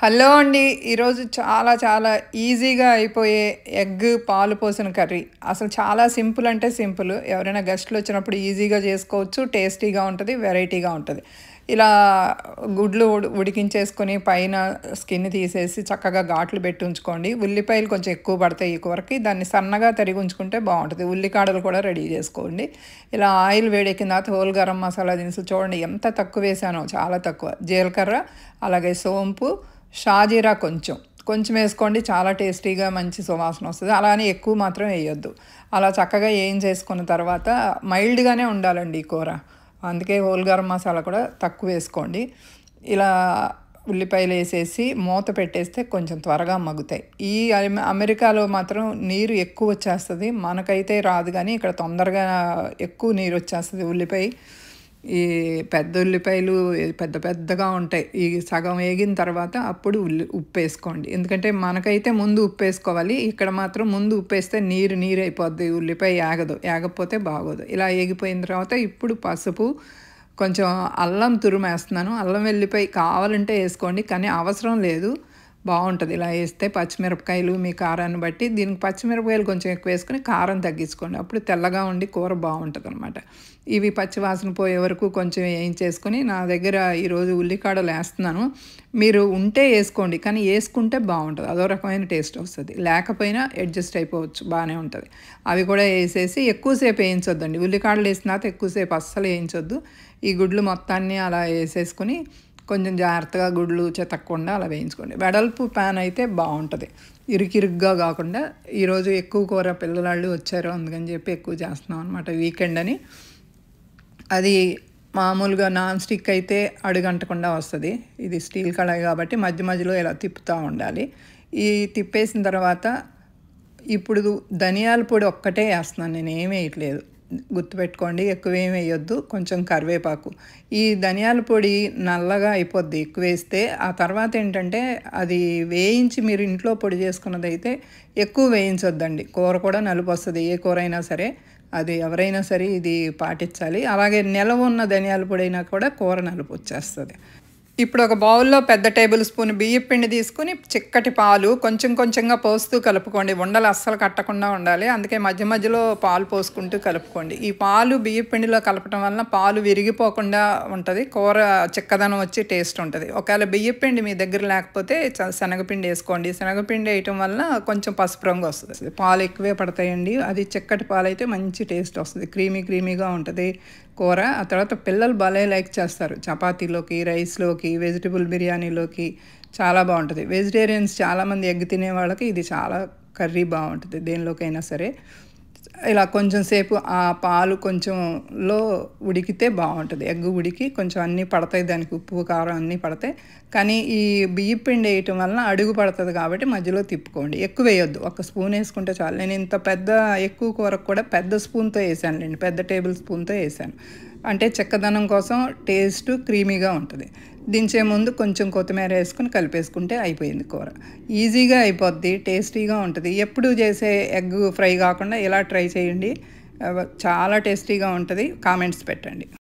Hello అండి. ఈరోజు చాలా చాలా ఈజీగా అయిపోయే ఎగ్ పాలు పోసిన కర్రీ. అసలు చాలా సింపుల్ అంటే సింపుల్. ఎవరైనా గెస్ట్‌లు వచ్చినప్పుడు ఈజీగా చేసుకోవచ్చు. టేస్టీగా ఉంటది. వెరైటీగా ఉంటది. ఇలా గుడ్లు ఉడికించేసుకొని పైన స్కిన్ తీసేసి చక్కగా ఘాట్లు పెట్టి ఉంచుకోండి. ఉల్లిపాయలు కొంచెం ఎక్కువ పడతాయి ఈ కూరకి. దాన్ని సన్నగా తరిగి ఉంచుకుంటే బావుంటది. ఉల్లికాడలు కూడా రెడీ చేసుకోండి. ఇలా ఆయిల్ వేడెక్కిన తర్వాత హోల్ గరం మసాలా దినుసులు చూడండి ఎంత తక్కువ వేసానో, చాలా తక్కువ. జీలకర్ర, అలాగే సోంపు, షాజీరా కొంచెం వేసుకోండి. చాలా టేస్టీగా మంచి సువాసన వస్తది. అలా అని ఎక్కువ మాత్రం వేయొద్దు. అలా చక్కగా చేసుకున్న తర్వాత మైల్డ్‌గానే ఉండాలండి ఈ కూర. అందుకే హోల్ గరం మసాలా కూడా తక్కువ వేసుకోండి. ఇలా ఉల్లిపాయలేసేసి మూత పెట్టేస్తే కొంచెం త్వరగా మగ్గుతాయి. ఈ అమెరికాలో మాత్రం నీరు ఎక్కువ వచ్చేస్తది. మనకైతే రాదు గానీ ఇక్కడ తొందరగా ఎక్కువ నీరు వచ్చేస్తది ఉల్లిపాయ. ఈ పెద్ద ఉల్లిపాయలు పెద్ద పెద్దగా ఉంటాయి. ఈ సగం వేగిన తర్వాత అప్పుడు ఉప్పేసుకోండి. ఎందుకంటే మనకైతే ముందు ఉప్పేసుకోవాలి. ఇక్కడ మాత్రం ముందు ఉప్పేస్తే నీరు అయిపోద్ది. ఉల్లిపాయ ఏగకపోతే బాగోదు. ఇలా ఏగిపోయిన తర్వాత ఇప్పుడు పసుపు, కొంచెం అల్లం తురుమేస్తున్నాను. అల్లం వెల్లిపాయ కావాలంటే వేసుకోండి, కానీ అవసరం లేదు. బావుంటది ఇలా వేస్తే. పచ్చిమిరపకాయలు మీ కారాన్ని బట్టి, దీనికి పచ్చిమిరపకాయలు కొంచెం ఎక్కువ వేసుకొని కారం తగ్గించుకోండి. అప్పుడు తెల్లగా ఉండి కూర బావుంటదనమాట. ఇవి పచ్చి వాసన పోయే వరకు కొంచెం వేయించేసుకొని, నా దగ్గర ఈరోజు ఉల్లికాడలు వేస్తున్నాను. మీరు ఉంటే వేసుకోండి, కానీ వేసుకుంటే బావుంటది. అదో రకమైన టేస్ట్ వస్తది. లేకపోయినా అడ్జస్ట్ అయిపోవచ్చు, బాగానే ఉంటది. అవి కూడా వేసేసి ఎక్కువసేపు వేయించొద్దండి. ఉల్లికాడలు వేసిన తర్వాత ఎక్కువసేపు అస్సలు వేయించొద్దు. ఈ గుడ్లు మొత్తాన్ని అలా వేసేసుకొని కొంచెం జాగ్రత్తగా గుడ్లు చెతక్కుండా అలా వేయించుకోండి. వెడల్పు ప్యాన్ అయితే బావుంటది. ఇరుకిరుగ్గా కాకుండా. ఈరోజు ఎక్కువ కూర పిల్లలు వచ్చారు, అందుకని చెప్పి ఎక్కువ చేస్తున్నాం అనమాట, వీకెండ్ అని. అది మామూలుగా నాన్ స్టిక్ అయితే అడుగంటకుండా వస్తుంది. ఇది స్టీల్ కడాయి కాబట్టి మధ్య మధ్యలో ఇలా తిప్పుతూ ఉండాలి. ఈ తిప్పేసిన తర్వాత ఇప్పుడు ధనియాల పొడి ఒక్కటే వేస్తున్నాను, నేను ఏమి వేయట్లేదు. గుర్తుపెట్టుకోండి, ఎక్కువ ఏమి వేయొద్దు. కొంచెం కరివేపాకు. ఈ ధనియాల పొడి నల్లగా అయిపోద్ది ఎక్కువ వేస్తే. ఆ తర్వాత ఏంటంటే అది వేయించి మీరు ఇంట్లో పొడి చేసుకున్నదైతే ఎక్కువ వేయించొద్దండి. కూర కూడా నలుపు వస్తుంది, ఏ కూర అయినా సరే. అది ఎవరైనా సరే ఇది పాటించాలి. అలాగే నిలవ ఉన్న ధనియాల పొడి అయినా కూడా కూర నలుపు వచ్చేస్తుంది. ఇప్పుడు ఒక బౌల్లో పెద్ద టేబుల్ స్పూన్ బియ్యం పిండి తీసుకుని చిక్కటి పాలు కొంచెంగా పోస్తూ కలుపుకోండి. ఉండలు అస్సలు కట్టకుండా ఉండాలి. అందుకే మధ్య మధ్యలో పాలు పోసుకుంటూ కలుపుకోండి. ఈ పాలు బియ్యం పిండిలో కలపటం వలన పాలు విరిగిపోకుండా ఉంటుంది. కూర చిక్కదనం వచ్చి టేస్ట్ ఉంటుంది. ఒకవేళ బియ్యం పిండి మీ దగ్గర లేకపోతే శనగపిండి వేసుకోండి. శనగపిండి వేయటం వలన కొంచెం పసుపు రంగు వస్తుంది. పాలు ఎక్కువే పడతాయండి. అది చిక్కటి పాలు అయితే మంచి టేస్ట్ వస్తుంది. క్రీమీగా ఉంటుంది కూర. ఆ తర్వాత పిల్లలు భలే లైక్ చేస్తారు. చపాతీలోకి, రైస్లోకి, వెజిటబుల్ బిర్యానీలోకి చాలా బాగుంటుంది. వెజిటేరియన్స్ చాలామంది ఎగ్ తినే వాళ్ళకి ఇది చాలా కర్రీ బాగుంటుంది, దేనిలోకైనా సరే. ఇలా కొంచెం సేపు ఆ పాలు కొంచెంలో ఉడికితే బాగుంటుంది. ఎగ్ ఉడికి కొంచెం అన్నీ పడతాయి, దానికి ఉప్పు కారం అన్నీ పడతాయి. కానీ ఈ బియ్యం పిండి వేయటం వలన అడుగు పడుతుంది కాబట్టి మధ్యలో తిప్పుకోండి. ఎక్కువ వేయొద్దు, ఒక స్పూన్ వేసుకుంటే చాలు. నేను ఇంత ఎక్కువ కూరకు కూడా పెద్ద స్పూన్తో వేసాను అండి, పెద్ద టేబుల్ స్పూన్తో వేసాను. అంటే చెక్కదనం కోసం టేస్ట్ క్రీమీగా ఉంటుంది. దించే ముందు కొంచెం కొత్తిమీర వేసుకుని కలిపేసుకుంటే అయిపోయింది కూర. ఈజీగా అయిపోద్ది, టేస్టీగా ఉంటుంది. ఎప్పుడు చేసే ఎగ్ ఫ్రై కాకుండా ఇలా ట్రై చేయండి. చాలా టేస్టీగా ఉంటుంది. కామెంట్స్ పెట్టండి.